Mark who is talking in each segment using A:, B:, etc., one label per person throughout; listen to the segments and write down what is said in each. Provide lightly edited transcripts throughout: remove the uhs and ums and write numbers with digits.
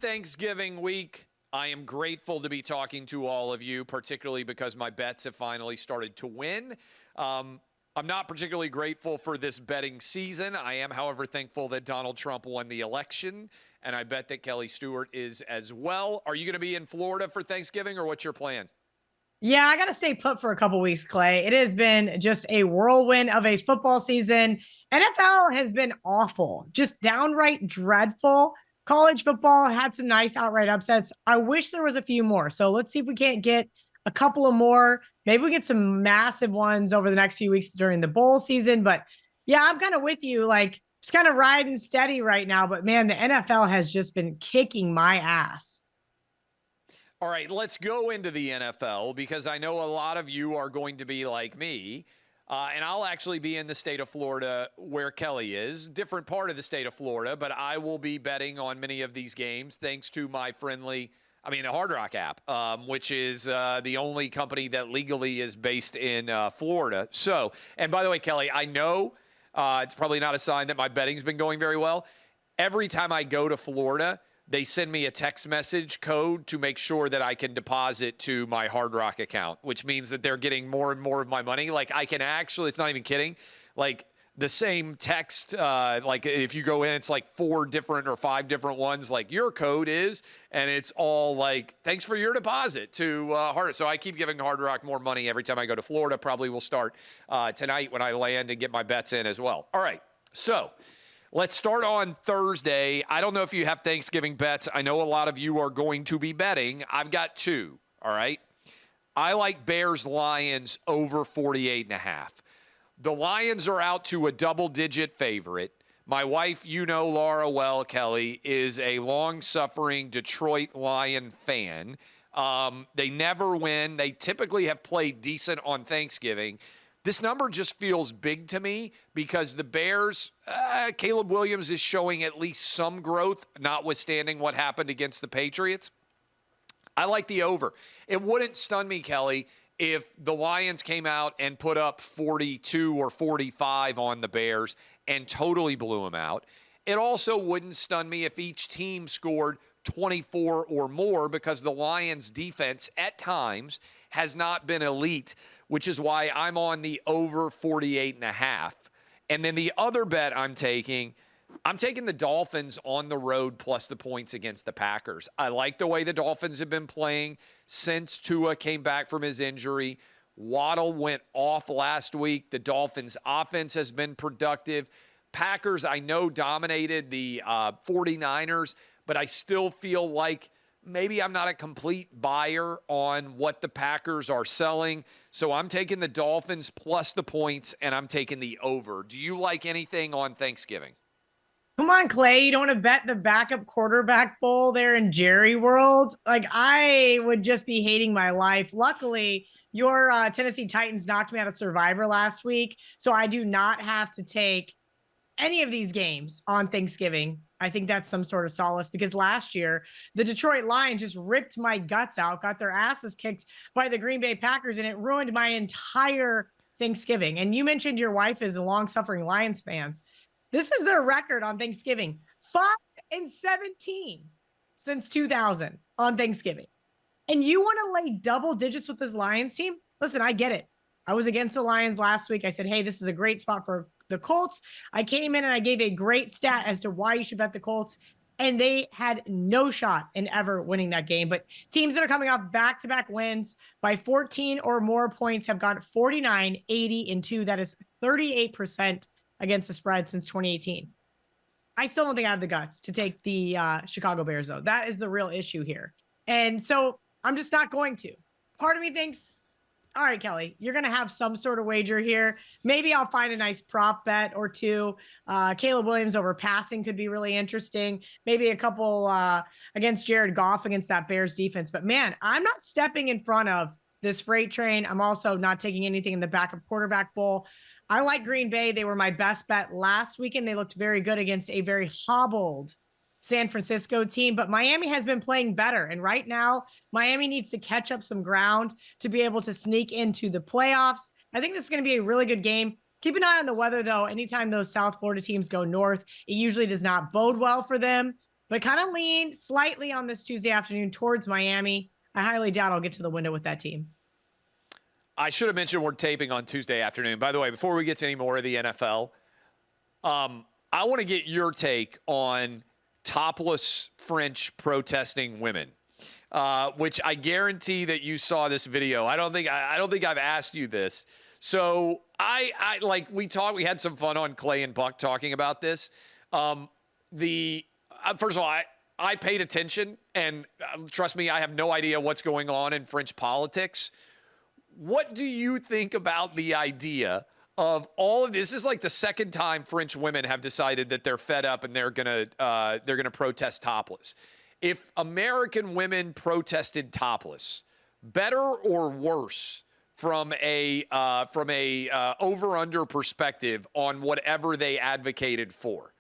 A: Thanksgiving week. I am grateful to be talking to all of you, particularly because my bets have finally started to win. I'm not particularly grateful for this betting season. I am, however, thankful that Donald Trump won the election, and I bet that Kelly Stewart is as well. Are you going to be in Florida for Thanksgiving, or what's your plan?
B: Yeah, I got to stay put for a couple weeks, Clay. It has been just a whirlwind of a football season. NFL has been awful, just downright dreadful. College football had some nice outright upsets. I wish there was a few more. So let's see if we can't get a couple of more. Maybe we get some massive ones over the next few weeks during the bowl season. But yeah, I'm kind of with you. Like, just kind of riding steady right now. But man, the NFL has just been kicking my ass.
A: All right, let's go into the NFL because I know a lot of you are going to be like me. And I'll actually be in the state of Florida where Kelly is, different part of the state of Florida, but I will be betting on many of these games thanks to my Hard Rock app, which is the only company that legally is based in Florida. So, and by the way, Kelly, I know it's probably not a sign that my betting's been going very well. Every time I go to Florida, they send me a text message code to make sure that I can deposit to my Hard Rock account, which means that they're getting more and more of my money. Like I can actually, it's not even kidding, like the same text, like if you go in, it's like 4 different or 5 different ones, like your code is, and it's all like, thanks for your deposit to Hard. So I keep giving Hard Rock more money every time I go to Florida. Probably will start tonight when I land and get my bets in as well. All right, so let's start on Thursday. I don't know if you have Thanksgiving bets. I know a lot of you are going to be betting. I've got 2, all right? I like Bears-Lions over 48.5. The Lions are out to a double-digit favorite. My wife, you know Laura well, Kelly, is a long-suffering Detroit Lion fan. They never win. They typically have played decent on Thanksgiving. This number just feels big to me because the Bears, Caleb Williams is showing at least some growth, notwithstanding what happened against the Patriots. I like the over. It wouldn't stun me, Kelly, if the Lions came out and put up 42 or 45 on the Bears and totally blew them out. It also wouldn't stun me if each team scored 24 or more because the Lions' defense at times has not been elite, which is why I'm on the over 48.5. And then the other bet I'm taking the Dolphins on the road plus the points against the Packers. I like the way the Dolphins have been playing since Tua came back from his injury. Waddle went off last week. The Dolphins' offense has been productive. Packers, I know, dominated the 49ers, but I still feel like maybe I'm not a complete buyer on what the Packers are selling. So I'm taking the Dolphins plus the points, and I'm taking the over. Do you like anything on Thanksgiving?
B: Come on, Clay. You don't want to bet the backup quarterback bowl there in Jerry World? Like, I would just be hating my life. Luckily, your Tennessee Titans knocked me out of Survivor last week. So I do not have to take any of these games on Thanksgiving. I think that's some sort of solace because last year, the Detroit Lions just ripped my guts out, got their asses kicked by the Green Bay Packers, and it ruined my entire Thanksgiving. And you mentioned your wife is a long-suffering Lions fans. This is their record on Thanksgiving. 5-17 since 2000 on Thanksgiving. And you want to lay double digits with this Lions team? Listen, I get it. I was against the Lions last week. I said, hey, this is a great spot for the Colts. I came in and I gave a great stat as to why you should bet the Colts. And they had no shot in ever winning that game. But teams that are coming off back-to-back wins by 14 or more points have gone 49, 80, and 2. That is 38% against the spread since 2018. I still don't think I have the guts to take the Chicago Bears, though. That is the real issue here. And so I'm just not going to. Part of me thinks, all right, Kelly, you're going to have some sort of wager here. Maybe I'll find a nice prop bet or two. Caleb Williams over passing could be really interesting. Maybe a couple against Jared Goff against that Bears defense. But, man, I'm not stepping in front of this freight train. I'm also not taking anything in the backup quarterback bowl. I like Green Bay. They were my best bet last weekend. They looked very good against a very hobbled San Francisco team, but Miami has been playing better. And right now, Miami needs to catch up some ground to be able to sneak into the playoffs. I think this is going to be a really good game. Keep an eye on the weather, though. Anytime those South Florida teams go north, it usually does not bode well for them. but kind of lean slightly on this Tuesday afternoon towards Miami. I highly doubt I'll get to the window with that team.
A: I should have mentioned we're taping on Tuesday afternoon. By the way, before we get to any more of the NFL, I want to get your take on topless French protesting women, which I guarantee that you saw this video. I don't think I've asked you this. So I like we had some fun on Clay and Buck talking about this. First of all, I paid attention, and trust me, I have no idea what's going on in French politics. What do you think about the idea of all of this? This is like the second time French women have decided that they're fed up and they're gonna protest topless. If American women protested topless, better or worse from a over-under perspective on whatever they advocated for?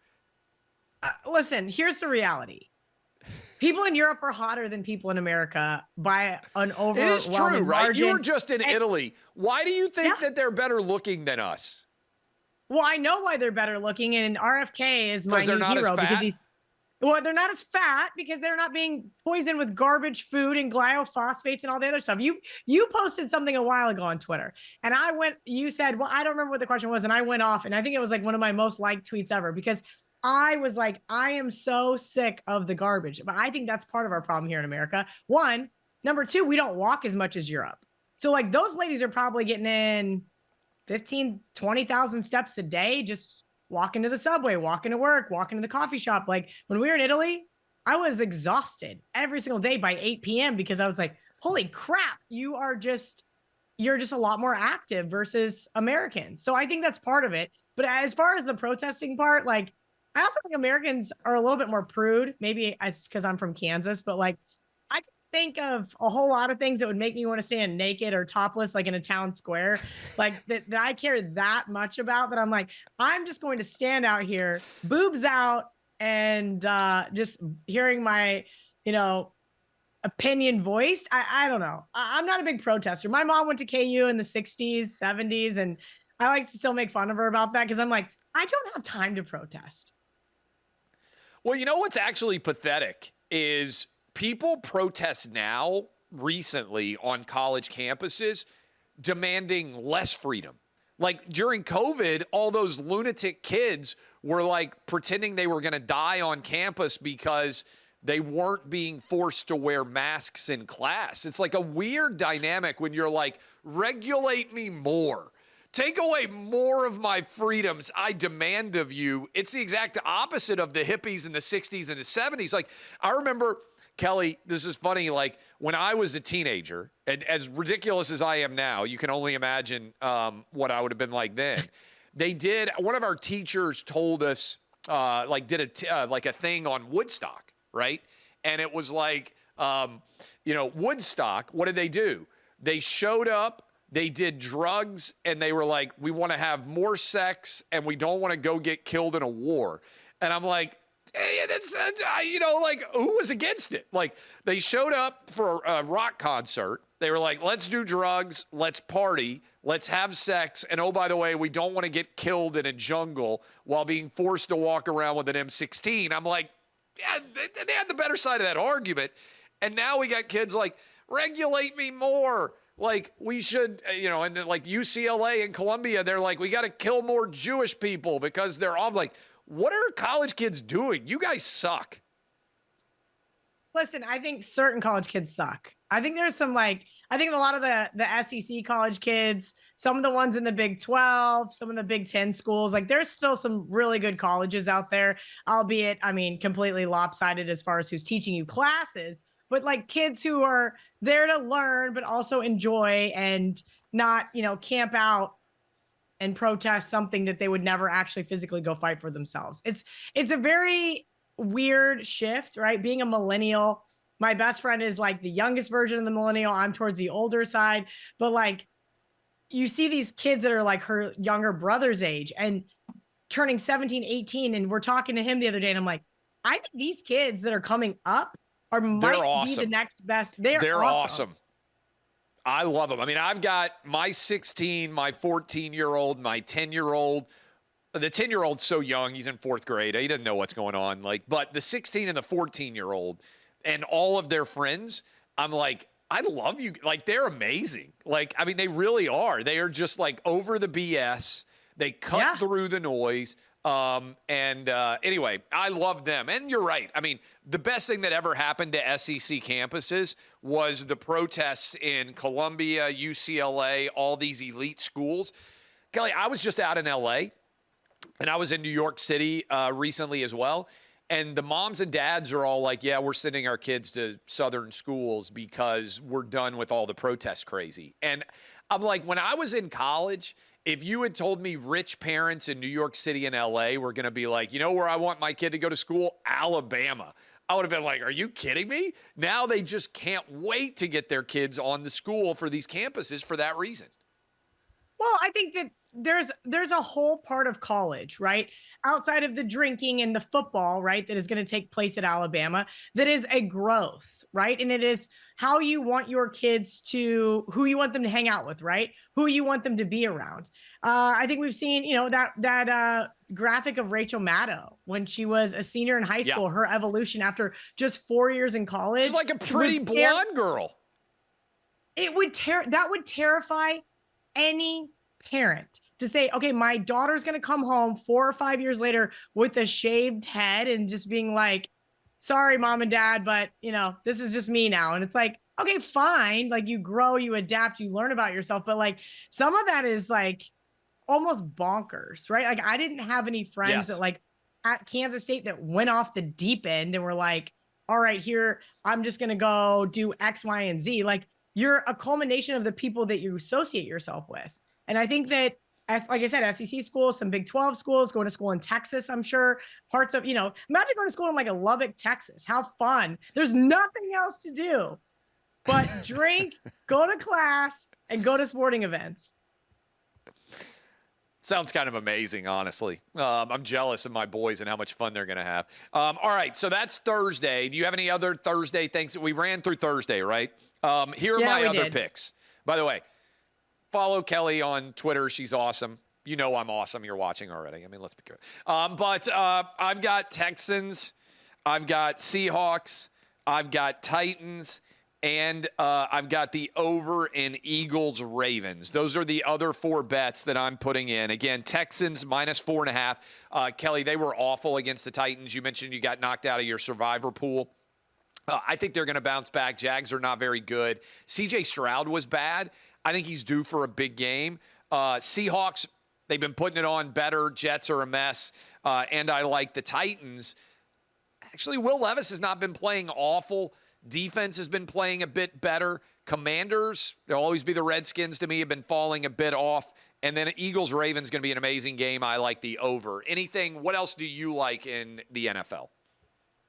B: Listen, here's the reality. People in Europe are hotter than people in America by an overwhelming
A: It is true, right?
B: margin.
A: You were just in Italy. Why do you think that they're better looking than us?
B: Well, I know why they're better looking, and RFK is my new hero because they're not as fat because they're not being poisoned with garbage food and glyphosates and all the other stuff. You posted something a while ago on Twitter, and you said, well, I don't remember what the question was, and I went off, and I think it was like one of my most liked tweets ever because I was like, I am so sick of the garbage. But I think that's part of our problem here in America. One. Number two, we don't walk as much as Europe. So like those ladies are probably getting in 15, 20,000 steps a day, just walking to the subway, walking to work, walking to the coffee shop. Like when we were in Italy, I was exhausted every single day by 8 p.m. because I was like, holy crap, you're just a lot more active versus Americans. So I think that's part of it. But as far as the protesting part, like, I also think Americans are a little bit more prude. Maybe it's because I'm from Kansas, but like, I just think of a whole lot of things that would make me want to stand naked or topless, like in a town square, like that I care that much about that. I'm like, I'm just going to stand out here, boobs out, and just hearing my, opinion voiced. I don't know. I'm not a big protester. My mom went to KU in the 60s, 70s, and I like to still make fun of her about that because I'm like, I don't have time to protest.
A: Well, you know what's actually pathetic is people protest now recently on college campuses demanding less freedom. Like during COVID, all those lunatic kids were like pretending they were going to die on campus because they weren't being forced to wear masks in class. It's like a weird dynamic when you're like, regulate me more. Take away more of my freedoms I demand of you. It's the exact opposite of the hippies in the 60s and the 70s. Like, I remember, Kelly, this is funny, like, when I was a teenager, and as ridiculous as I am now, you can only imagine what I would have been like then. One of our teachers told us, did a thing on Woodstock, right? And it was like, Woodstock, what did they do? They showed up. They did drugs, and they were like, we want to have more sex, and we don't want to go get killed in a war. And I'm like, hey, who was against it? Like, they showed up for a rock concert. They were like, let's do drugs, let's party, let's have sex, and oh, by the way, we don't want to get killed in a jungle while being forced to walk around with an M16. I'm like, yeah, they had the better side of that argument. And now we got kids like, regulate me more. Like, we should, and then like UCLA and Columbia, they're like, we got to kill more Jewish people because they're all like, what are college kids doing? You guys suck.
B: Listen, I think certain college kids suck. I think there's some I think a lot of the SEC college kids, some of the ones in the Big 12, some of the Big 10 schools, like there's still some really good colleges out there, albeit, completely lopsided as far as who's teaching you classes. But like kids who are there to learn, but also enjoy and not, camp out and protest something that they would never actually physically go fight for themselves. It's a very weird shift, right? Being a millennial, my best friend is like the youngest version of the millennial. I'm towards the older side, but like you see these kids that are like her younger brother's age and turning 17, 18. And we're talking to him the other day and I'm like, I think these kids that are coming up might awesome. Be the next best. They're awesome.
A: I love them. I mean, I've got my 16, my 14-year-old, my 10-year-old. The 10-year-old's so young. He's in fourth grade. He doesn't know what's going on. Like, but the 16 and the 14-year-old and all of their friends, I'm like, I love you. Like, they're amazing. Like, I mean, they really are. They are just like over the BS. They cut through the noise. Anyway, I love them. And you're right. I mean, the best thing that ever happened to SEC campuses was the protests in Columbia, UCLA, all these elite schools. Kelly, I was just out in LA and I was in New York City recently as well. And the moms and dads are all like, yeah, we're sending our kids to Southern schools because we're done with all the protest crazy. And I'm like, when I was in college, if you had told me rich parents in New York City and LA were going to be like, you know where I want my kid to go to school? Alabama. I would have been like, are you kidding me? Now they just can't wait to get their kids on the school for these campuses for that reason.
B: Well, I think that there's a whole part of college, right? Outside of the drinking and the football, right, that is going to take place at Alabama, that is a growth, right? And it is how you want your kids to, who you want them to hang out with, right? Who you want them to be around. I think we've seen, that graphic of Rachel Maddow when she was a senior in high school, her evolution after just 4 years in college.
A: She's like a pretty blonde girl.
B: That would terrify any parent to say, okay, my daughter's going to come home 4 or 5 years later with a shaved head and just being like, sorry, mom and dad, but this is just me now. And it's like, okay, fine. Like, you grow, you adapt, you learn about yourself. But like, some of that is like almost bonkers, right? Like, I didn't have any friends that like at Kansas State that went off the deep end and were like, all right, here, I'm just going to go do X, Y, and Z. Like, you're a culmination of the people that you associate yourself with. And I think that, like I said, SEC schools, some Big 12 schools, going to school in Texas, I'm sure, parts of, imagine going to school in like a Lubbock, Texas. How fun. There's nothing else to do but drink, go to class, and go to sporting events.
A: Sounds kind of amazing, honestly. I'm jealous of my boys and how much fun they're going to have. All right, so that's Thursday. Do you have any other Thursday things? We ran through Thursday, right? Here are my other picks. By the way, follow Kelly on Twitter. She's awesome. You know I'm awesome. You're watching already. I mean, let's be good. But I've got Texans. I've got Seahawks. I've got Titans. And I've got the over in Eagles-Ravens. Those are the other 4 bets that I'm putting in. Again, Texans -4.5. Kelly, they were awful against the Titans. You mentioned you got knocked out of your survivor pool. I think they're going to bounce back. Jags are not very good. C.J. Stroud was bad. I think he's due for a big game. Seahawks, they've been putting it on better. Jets are a mess. And I like the Titans. Actually, Will Levis has not been playing awful. Defense has been playing a bit better. Commanders, they'll always be the Redskins to me, have been falling a bit off. And then Eagles-Ravens going to be an amazing game. I like the over. What else do you like in the NFL?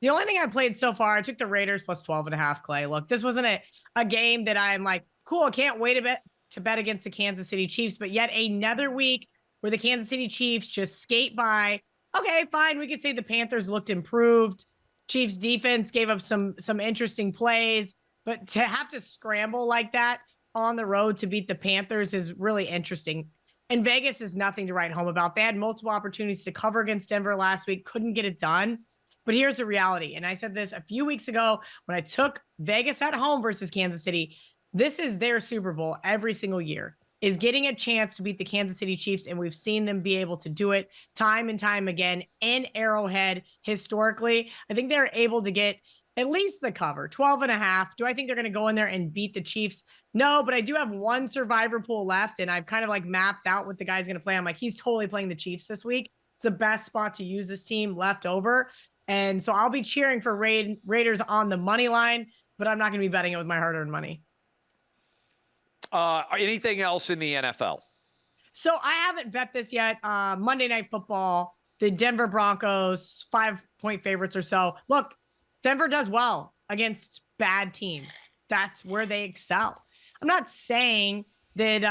B: The only thing I played so far, I took the Raiders plus 12.5, Clay. Look, this wasn't a game that I'm like, cool, I can't wait to bet against the Kansas City Chiefs, but yet another week where the Kansas City Chiefs just skate by. Okay, fine. We could say the Panthers looked improved. Chiefs defense gave up some interesting plays, but to have to scramble like that on the road to beat the Panthers is really interesting. And Vegas is nothing to write home about. They had multiple opportunities to cover against Denver last week, couldn't get it done. But here's the reality. And I said this a few weeks ago when I took Vegas at home versus Kansas City. This is their Super Bowl every single year, is getting a chance to beat the Kansas City Chiefs. And we've seen them be able to do it time and time again in Arrowhead historically. I think they're able to get at least the cover, 12.5. Do I think they're going to go in there and beat the Chiefs? No, but I do have one survivor pool left. And I've kind of like mapped out what the guy's going to play. I'm like, he's totally playing the Chiefs this week. It's the best spot to use this team left over. And so I'll be cheering for Raiders on the money line, but I'm not going to be betting it with my hard-earned money.
A: Anything else in the NFL?
B: So I haven't bet this yet. Monday Night Football, the Denver Broncos, 5-point favorites or so. Look, Denver does well against bad teams. That's where they excel. I'm not saying that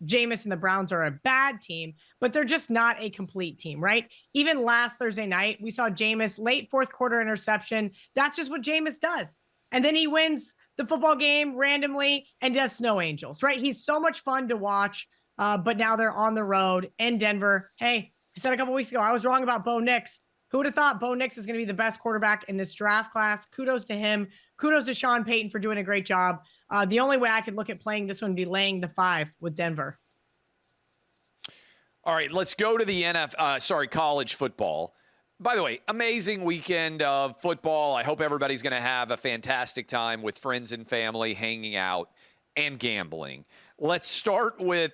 B: Jameis and the Browns are a bad team, but they're just not a complete team, right? Even last Thursday night, we saw Jameis late fourth quarter interception. That's just what Jameis does. And then he wins the football game randomly and does snow angels, right? He's so much fun to watch, but now they're on the road in Denver. Hey, I said a couple weeks ago, I was wrong about Bo Nix. Who would have thought Bo Nix is going to be the best quarterback in this draft class? Kudos to him. Kudos to Sean Payton for doing a great job. The only way I could look at playing this one would be laying the 5 with Denver.
A: All right, let's go to the college football. By the way, amazing weekend of football. I hope everybody's going to have a fantastic time with friends and family, hanging out and gambling. Let's start with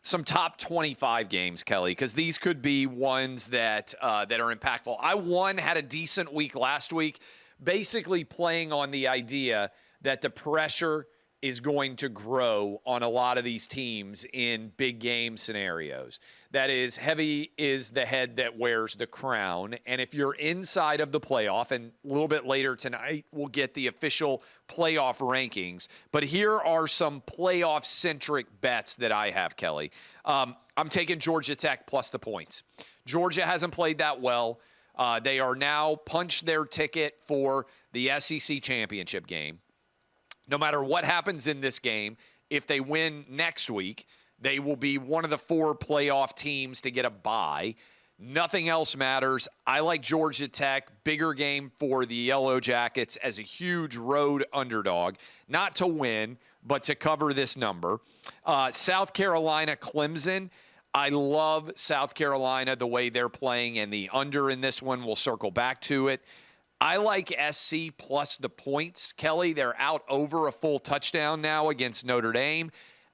A: some top 25 games, Kelly, because these could be ones that are impactful. I had a decent week last week, basically playing on the idea that the pressure is going to grow on a lot of these teams in big game scenarios. That is, heavy is the head that wears the crown. And if you're inside of the playoff, and a little bit later tonight, we'll get the official playoff rankings. But here are some playoff-centric bets that I have, Kelly. I'm taking Georgia Tech plus the points. Georgia hasn't played that well. They are now punched their ticket for the SEC championship game. No matter what happens in this game, if they win next week, they will be one of the 4 playoff teams to get a bye. Nothing else matters. I like Georgia Tech, bigger game for the Yellow Jackets as a huge road underdog, not to win, but to cover this number. South Carolina, Clemson. I love South Carolina, the way they're playing, and the under in this one. We'll circle back to it. I like SC plus the points. Kelly, they're out over a full touchdown now against Notre Dame.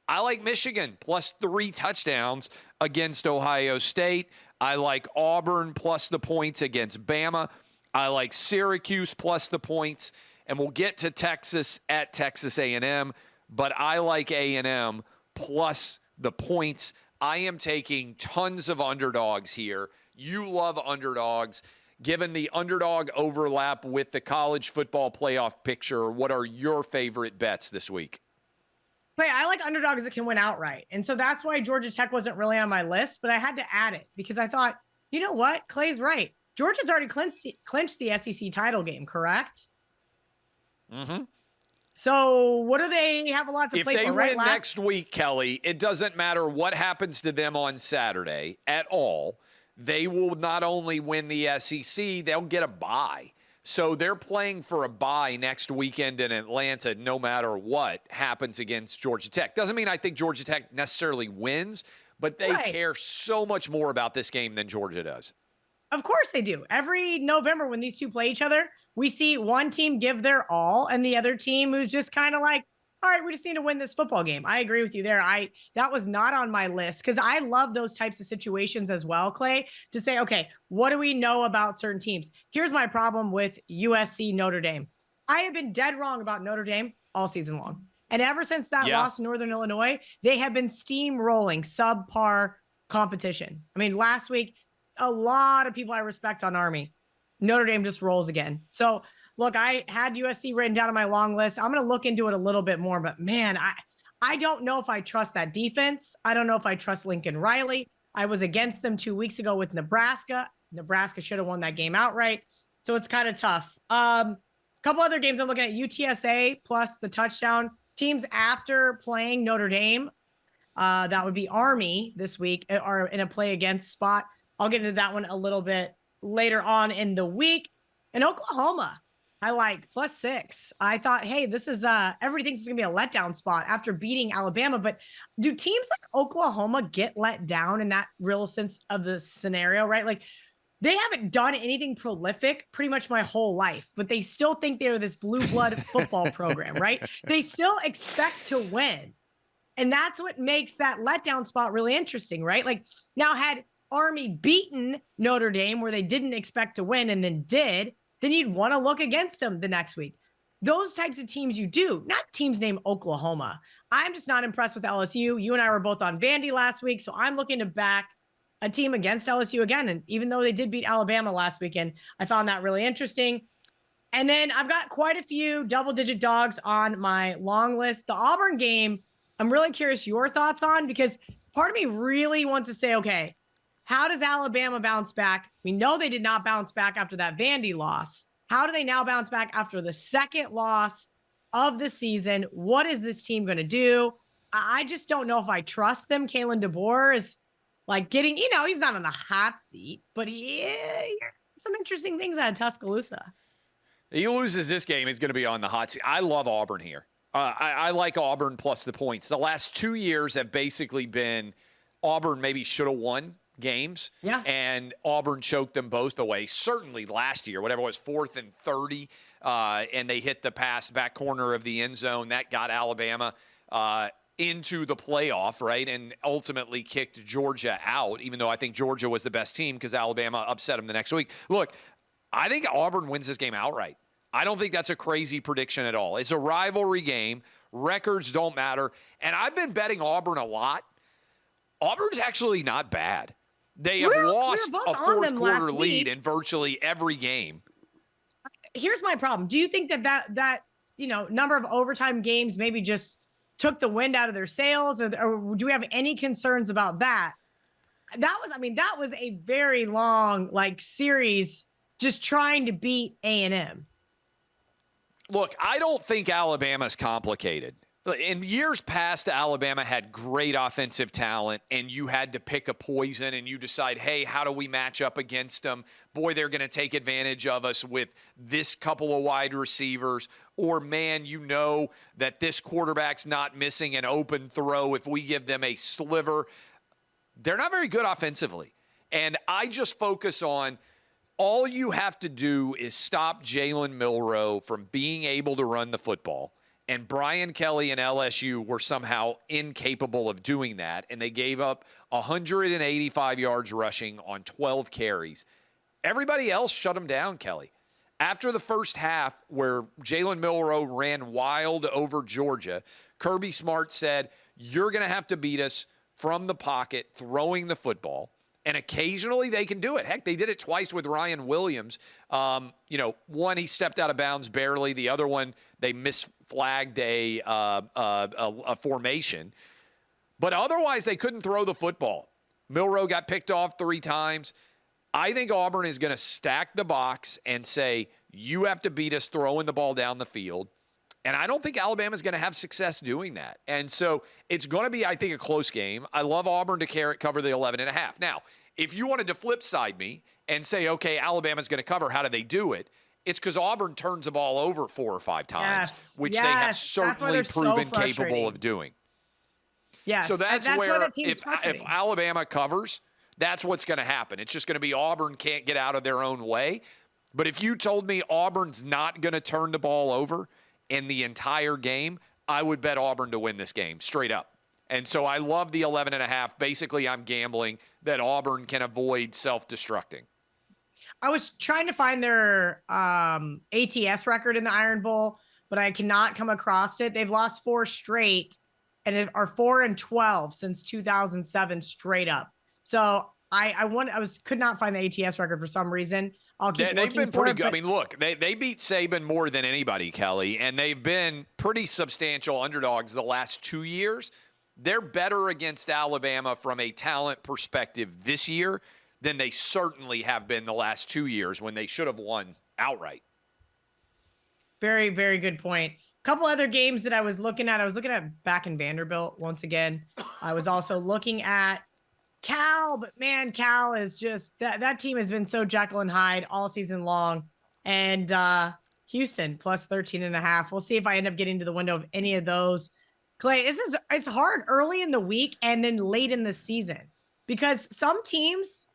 A: I like Michigan plus 3 touchdowns against Ohio State. I like Auburn plus the points against Bama. I like Syracuse plus the points. And we'll get to Texas at Texas A&M. But I like A&M plus the points. I am taking tons of underdogs here. You love underdogs. Given the underdog overlap with the college football playoff picture, what are your favorite bets this week?
B: Clay, I like underdogs that can win outright. And so that's why Georgia Tech wasn't really on my list, but I had to add it because I thought, you know what? Clay's right. Georgia's already clinched the SEC title game, correct?
A: Mm-hmm.
B: So what do they have a lot to play for?
A: If they win next week, Kelly, it doesn't matter what happens to them on Saturday at all. They will not only win the SEC, they'll get a bye. So they're playing for a bye next weekend in Atlanta no matter what happens against Georgia Tech. Doesn't mean I think Georgia Tech necessarily wins, but they care so much more about this game than Georgia does.
B: Of course they do. Every November when these two play each other, we see one team give their all and the other team who's just kind of like, all right, we just need to win this football game. I agree with you there. That was not on my list because I love those types of situations as well, Clay, to say, okay, what do we know about certain teams? Here's my problem with USC Notre Dame. I have been dead wrong about Notre Dame all season long. And ever since that loss to Northern Illinois, they have been steamrolling subpar competition. I mean, last week, a lot of people I respect on Army. Notre Dame just rolls again. So look, I had USC written down on my long list. I'm going to look into it a little bit more, but man, I don't know if I trust that defense. I don't know if I trust Lincoln Riley. I was against them 2 weeks ago with Nebraska. Nebraska should have won that game outright. So it's kind of tough. A couple other games I'm looking at: UTSA plus the touchdown. Teams after playing Notre Dame, that would be Army this week, are in a play against spot. I'll get into that one a little bit later on in the week. And Oklahoma, I like +6. I thought, hey, this is everybody thinks it's gonna be a letdown spot after beating Alabama, but do teams like Oklahoma get let down in that real sense of the scenario, right? Like they haven't done anything prolific pretty much my whole life, but they still think they're this blue blood football program, right? They still expect to win. And that's what makes that letdown spot really interesting, right? Like now had Army beaten Notre Dame where they didn't expect to win and then did, then you'd want to look against them the next week. Those types of teams you do, not teams named Oklahoma. I'm just not impressed with LSU. You and I were both on Vandy last week, so I'm looking to back a team against LSU again. And even though they did beat Alabama last weekend, I found that really interesting. And then I've got quite a few double-digit dogs on my long list. The Auburn game, I'm really curious your thoughts on because part of me really wants to say, okay, how does Alabama bounce back? We know they did not bounce back after that Vandy loss. How do they now bounce back after the second loss of the season? What is this team going to do? I just don't know if I trust them. Kalen DeBoer is like getting, he's not on the hot seat, but some interesting things out of Tuscaloosa.
A: He loses this game, he's going to be on the hot seat. I love Auburn here. I like Auburn plus the points. The last 2 years have basically been Auburn maybe should have won games.
B: Yeah.
A: And Auburn choked them both away. Certainly last year, whatever it was, 4th and 30, and they hit the back corner of the end zone. That got Alabama into the playoff, right, and ultimately kicked Georgia out, even though I think Georgia was the best team because Alabama upset them the next week. Look, I think Auburn wins this game outright. I don't think that's a crazy prediction at all. It's a rivalry game. Records don't matter. And I've been betting Auburn a lot. Auburn's actually not bad. They have lost a fourth-quarter lead in virtually every game.
B: Here's my problem. Do you think that number of overtime games maybe just took the wind out of their sails, or do we have any concerns about that? That was a very long series just trying to beat A&M.
A: Look, I don't think Alabama's complicated. In years past, Alabama had great offensive talent, and you had to pick a poison, and you decide, hey, how do we match up against them? Boy, they're going to take advantage of us with this couple of wide receivers. Or, man, that this quarterback's not missing an open throw if we give them a sliver. They're not very good offensively. And I just focus on all you have to do is stop Jalen Milroe from being able to run the football. And Brian Kelly and LSU were somehow incapable of doing that, and they gave up 185 yards rushing on 12 carries. Everybody else shut them down, Kelly. After the first half, where Jalen Milroe ran wild over Georgia, Kirby Smart said, you're going to have to beat us from the pocket throwing the football. And occasionally they can do it. Heck, they did it twice with Ryan Williams. One, he stepped out of bounds barely. The other one, they misflagged a formation. But otherwise, they couldn't throw the football. Milroe got picked off 3 times. I think Auburn is going to stack the box and say, you have to beat us throwing the ball down the field. And I don't think Alabama's going to have success doing that. And so it's going to be, I think, a close game. I love Auburn to cover the 11.5. Now, if you wanted to flip side me and say, okay, Alabama's going to cover, how do they do it? It's because Auburn turns the ball over 4 or 5 times, which they have certainly proven capable of doing.
B: Yes.
A: So that's where if Alabama covers, that's what's going to happen. It's just going to be Auburn can't get out of their own way. But if you told me Auburn's not going to turn the ball over in the entire game, I would bet Auburn to win this game, straight up. And so I love the 11.5. Basically, I'm gambling that Auburn can avoid self-destructing.
B: I was trying to find their ATS record in the Iron Bowl, but I cannot come across it. They've lost 4 straight and are 4-12 since 2007 straight up. So I could not find the ATS record for some reason.
A: They've been pretty good. I mean, look, they beat Saban more than anybody, Kelly, and they've been pretty substantial underdogs the last 2 years. They're better against Alabama from a talent perspective this year than they certainly have been the last 2 years when they should have won outright.
B: Very, very good point. A couple other games that I was looking at back in Vanderbilt once again. I was also looking at Cal, but man, Cal is just that team has been so Jekyll and Hyde all season long. And Houston plus 13.5. We'll see if I end up getting to the window of any of those. Clay, it's hard early in the week and then late in the season because some teams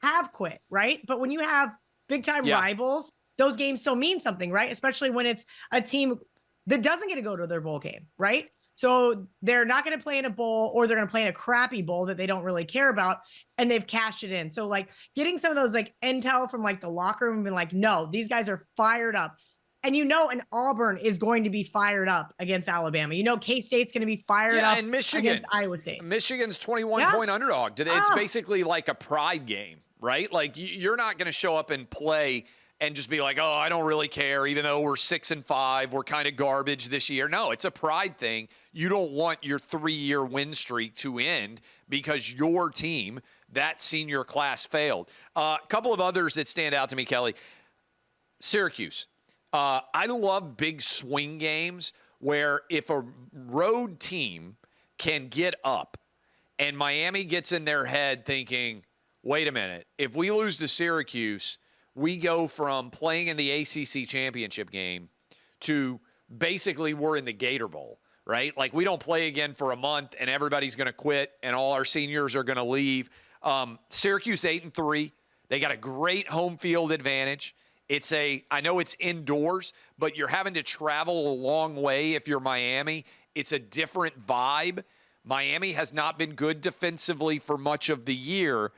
B: have quit, right? But when you have big time rivals, those games still mean something, right? Especially when it's a team that doesn't get to go to their bowl game, right? So they're not going to play in a bowl, or they're going to play in a crappy bowl that they don't really care about, and they've cashed it in. So getting some of those intel from the locker room and being no, these guys are fired up. And and Auburn is going to be fired up against Alabama. K-State's going to be fired up
A: and Michigan,
B: against Iowa State.
A: Michigan's 21-point underdog. It's basically like a pride game, right? You're not going to show up and play and just be oh, I don't really care, even though we're 6-5, we're kind of garbage this year. No, it's a pride thing. You don't want your 3-year win streak to end because your team, that senior class, failed. A couple of others that stand out to me, Kelly. Syracuse. I love big swing games where if a road team can get up And Miami gets in their head thinking, wait a minute, if we lose to Syracuse, we go from playing in the ACC championship game to basically we're in the Gator Bowl, right? Like we don't play again for a month and everybody's going to quit and all our seniors are going to leave. Syracuse 8-3. They got a great home field advantage. I know it's indoors, but you're having to travel a long way if you're Miami. It's a different vibe. Miami has not been good defensively for much of the year.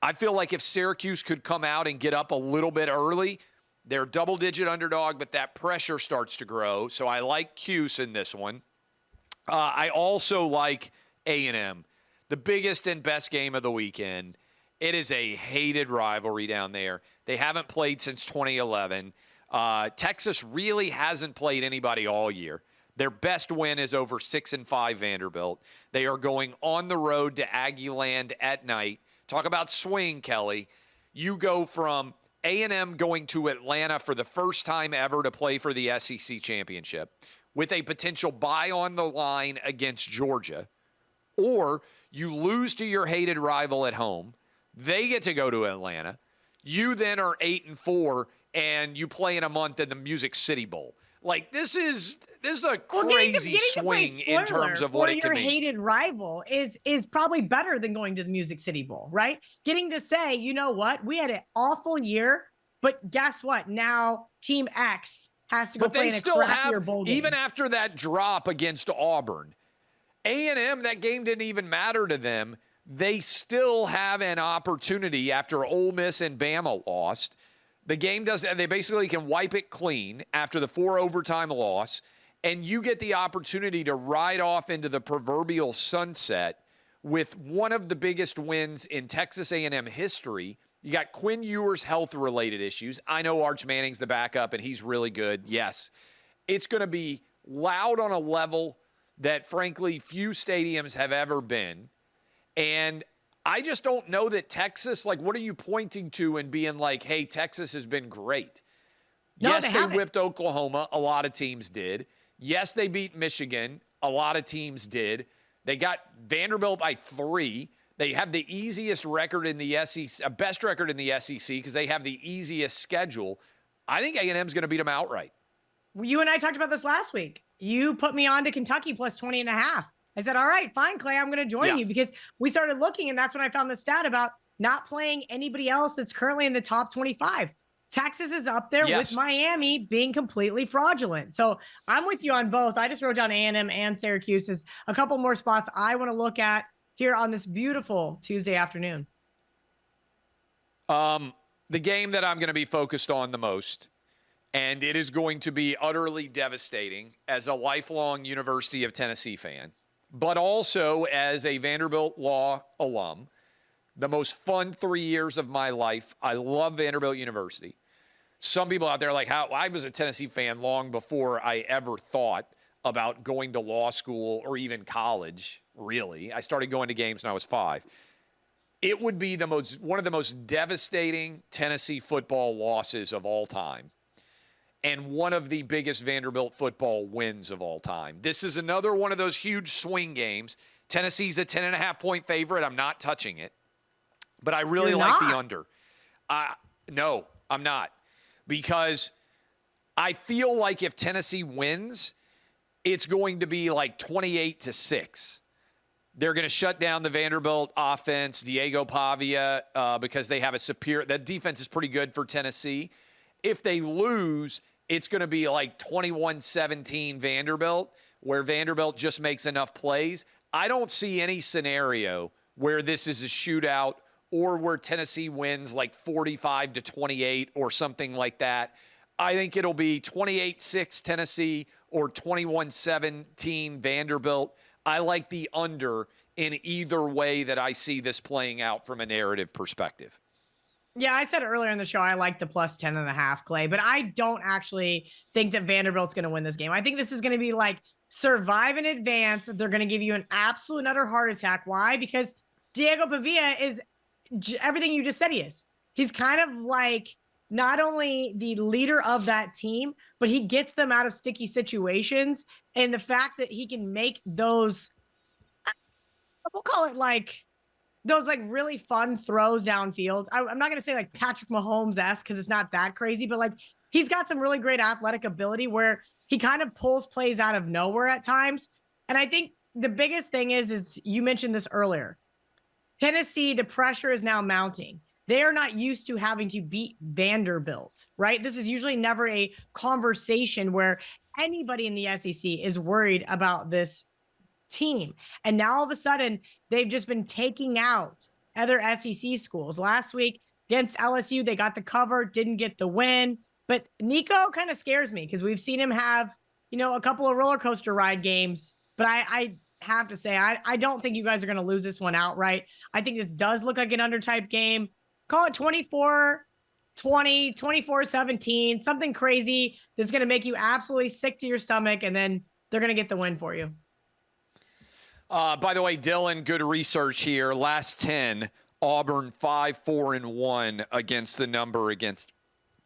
A: I feel like if Syracuse could come out and get up a little bit early, they're double-digit underdog, but that pressure starts to grow. So I like Cuse in this one. I also like A&M, the biggest and best game of the weekend. It is a hated rivalry down there. They haven't played since 2011. Texas really hasn't played anybody all year. Their best win is over 6-5 Vanderbilt. They are going on the road to Aggieland at night. Talk about swing, Kelly. You go from A&M going to Atlanta for the first time ever to play for the SEC championship with a potential bye on the line against Georgia, or you lose to your hated rival at home. They get to go to Atlanta. You then are 8-4, and you play in a month in the Music City Bowl. Like, this is a crazy swing in terms of what it can mean.
B: Your hated rival is probably better than going to the Music City Bowl, right? Getting to say, you know what? We had an awful year, but guess what? Now Team X has to go play in a crappier bowl game.
A: Even after that drop against Auburn, A&M, that game didn't even matter to them. They still have an opportunity after Ole Miss and Bama lost. The game they basically can wipe it clean after the 4 overtime loss, and you get the opportunity to ride off into the proverbial sunset with one of the biggest wins in Texas A&M history. You got Quinn Ewers' health-related issues. I know Arch Manning's the backup, and he's really good. Yes. It's going to be loud on a level that, frankly, few stadiums have ever been. And I just don't know that Texas, like, what are you pointing to and being like, hey, Texas has been great?
B: No,
A: yes, they whipped Oklahoma. A lot of teams did. Yes, they beat Michigan. A lot of teams did. They got Vanderbilt by 3. They have the easiest record in the SEC, best record in the SEC because they have the easiest schedule. I think A&M's going to beat them outright.
B: You and I talked about this last week. You put me on to Kentucky plus 20.5. I said, all right, fine, Clay, I'm going to join you because we started looking, and that's when I found the stat about not playing anybody else that's currently in the top 25. Texas is up there with Miami being completely fraudulent. So I'm with you on both. I just wrote down A&M and Syracuse as a couple more spots I want to look at here on this beautiful Tuesday afternoon.
A: The game that I'm going to be focused on the most, and it is going to be utterly devastating as a lifelong University of Tennessee fan, but also as a Vanderbilt Law alum, the most fun 3 years of my life. I love Vanderbilt University. Some people out there are like, I was a Tennessee fan long before I ever thought about going to law school or even college, really. I started going to games when I was 5. It would be one of the most devastating Tennessee football losses of all time, and one of the biggest Vanderbilt football wins of all time. This is another one of those huge swing games. Tennessee's a 10.5-point favorite. I'm not touching it, but I really like the under. No, I'm not, because I feel like if Tennessee wins, it's going to be like 28-6. They're going to shut down the Vanderbilt offense, Diego Pavia, because they have a superior – that defense is pretty good for Tennessee. If they lose, it's going to be like 21-17 Vanderbilt, where Vanderbilt just makes enough plays. I don't see any scenario where this is a shootout or where Tennessee wins like 45-28 or something like that. I think it'll be 28-6 Tennessee or 21-17 Vanderbilt. I like the under in either way that I see this playing out from a narrative perspective.
B: Yeah, I said earlier in the show, I like the plus 10.5, Clay, but I don't actually think that Vanderbilt's going to win this game. I think this is going to be like survive in advance. They're going to give you an absolute and utter heart attack. Why? Because Diego Pavia is everything you just said he is. He's kind of like not only the leader of that team, but he gets them out of sticky situations. And the fact that he can make those we'll call it like those like really fun throws downfield. I'm not going to say like Patrick Mahomes-esque because it's not that crazy, but like he's got some really great athletic ability where he kind of pulls plays out of nowhere at times. And I think the biggest thing is you mentioned this earlier. Tennessee, the pressure is now mounting. They are not used to having to beat Vanderbilt, right? This is usually never a conversation where anybody in the SEC is worried about this team. And now all of a sudden, they've just been taking out other SEC schools. Last week against LSU, they got the cover, didn't get the win. But Nico kind of scares me because we've seen him have, a couple of roller coaster ride games. But I have to say, I don't think you guys are going to lose this one outright. I think this does look like an under type game. Call it 24-20, 24-17, something crazy that's going to make you absolutely sick to your stomach. And then they're going to get the win for you.
A: By the way, Dylan, good research here. Last 10, Auburn 5-4-1 against the number against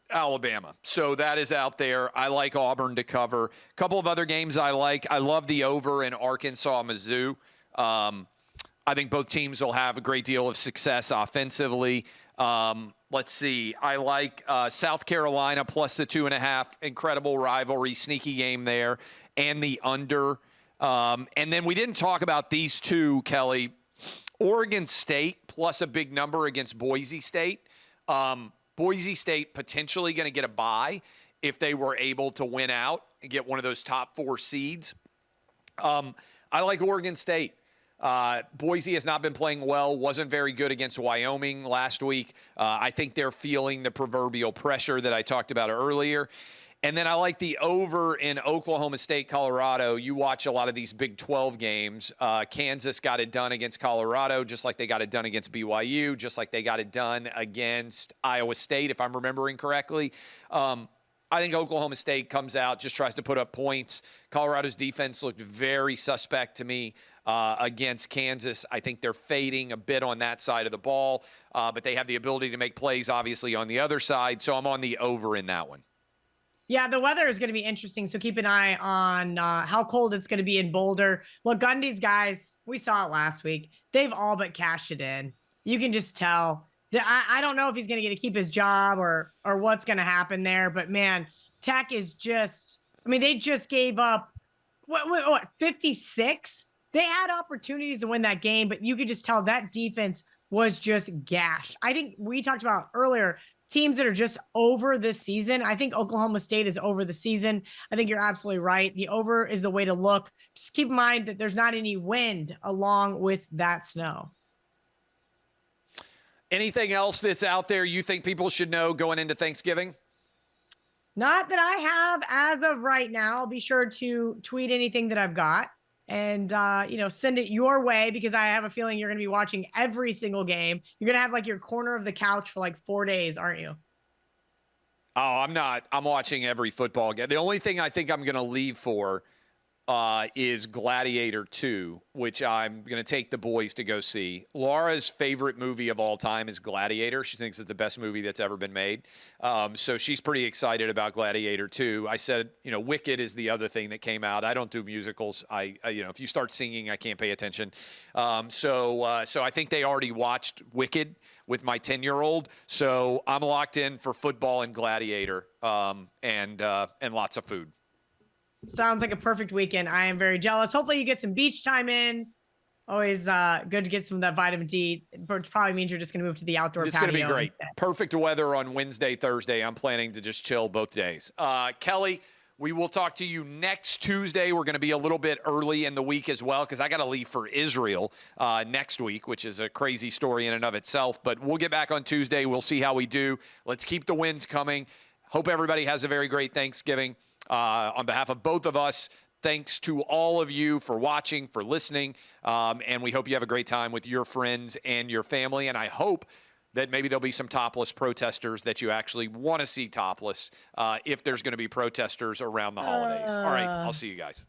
A: Alabama. So that is out there. I like Auburn to cover. A couple of other games I like. I love the over in Arkansas-Mizzou. I think both teams will have a great deal of success offensively. Let's see. I like South Carolina plus the 2.5. Incredible rivalry, sneaky game there, and the under. And then we didn't talk about these two, Kelly. Oregon State plus a big number against Boise State. Boise State potentially going to get a bye if they were able to win out and get one of those top 4 seeds. I like Oregon State. Boise has not been playing well, wasn't very good against Wyoming last week. I think they're feeling the proverbial pressure that I talked about earlier. And then I like the over in Oklahoma State, Colorado. You watch a lot of these Big 12 games. Kansas got it done against Colorado, just like they got it done against BYU, just like they got it done against Iowa State, if I'm remembering correctly. I think Oklahoma State comes out, just tries to put up points. Colorado's defense looked very suspect to me against Kansas. I think they're fading a bit on that side of the ball, but they have the ability to make plays, obviously, on the other side. So I'm on the over in that one.
B: Yeah, the weather is going to be interesting, so keep an eye on how cold it's going to be in Boulder. Look, Gundy's guys, we saw it last week. They've all but cashed it in. You can just tell. I don't know if he's going to get to keep his job or what's going to happen there, but man, Tech is just, they just gave up, what 56? They had opportunities to win that game, but you could just tell that defense was just gashed. I think we talked about earlier, teams that are just over this season. I think Oklahoma State is over the season. I think you're absolutely right. The over is the way to look. Just keep in mind that there's not any wind along with that snow.
A: Anything else that's out there you think people should know going into Thanksgiving?
B: Not that I have as of right now. I'll be sure to tweet anything that I've got and, send it your way because I have a feeling you're going to be watching every single game. You're going to have like your corner of the couch for like 4 days, aren't you?
A: Oh, I'm not. I'm watching every football game. The only thing I think I'm going to leave for is Gladiator 2, which I'm going to take the boys to go see. Laura's favorite movie of all time is Gladiator. She thinks it's the best movie that's ever been made. So she's pretty excited about Gladiator 2. I said, Wicked is the other thing that came out. I don't do musicals. If you start singing, I can't pay attention. So I think they already watched Wicked with my 10-year-old. So I'm locked in for football and Gladiator and lots of food.
B: Sounds like a perfect weekend. I am very jealous. Hopefully you get some beach time in. Always good to get some of that vitamin D, which probably means you're just going to move to the outdoor patio.
A: It's going to be great. Perfect weather on Wednesday, Thursday. I'm planning to just chill both days. Kelly, we will talk to you next Tuesday. We're going to be a little bit early in the week as well because I got to leave for Israel next week, which is a crazy story in and of itself. But we'll get back on Tuesday. We'll see how we do. Let's keep the wins coming. Hope everybody has a very great Thanksgiving. On behalf of both of us, thanks to all of you for watching, for listening, and we hope you have a great time with your friends and your family. And I hope that maybe there'll be some topless protesters that you actually want to see topless if there's going to be protesters around the holidays. All right, I'll see you guys.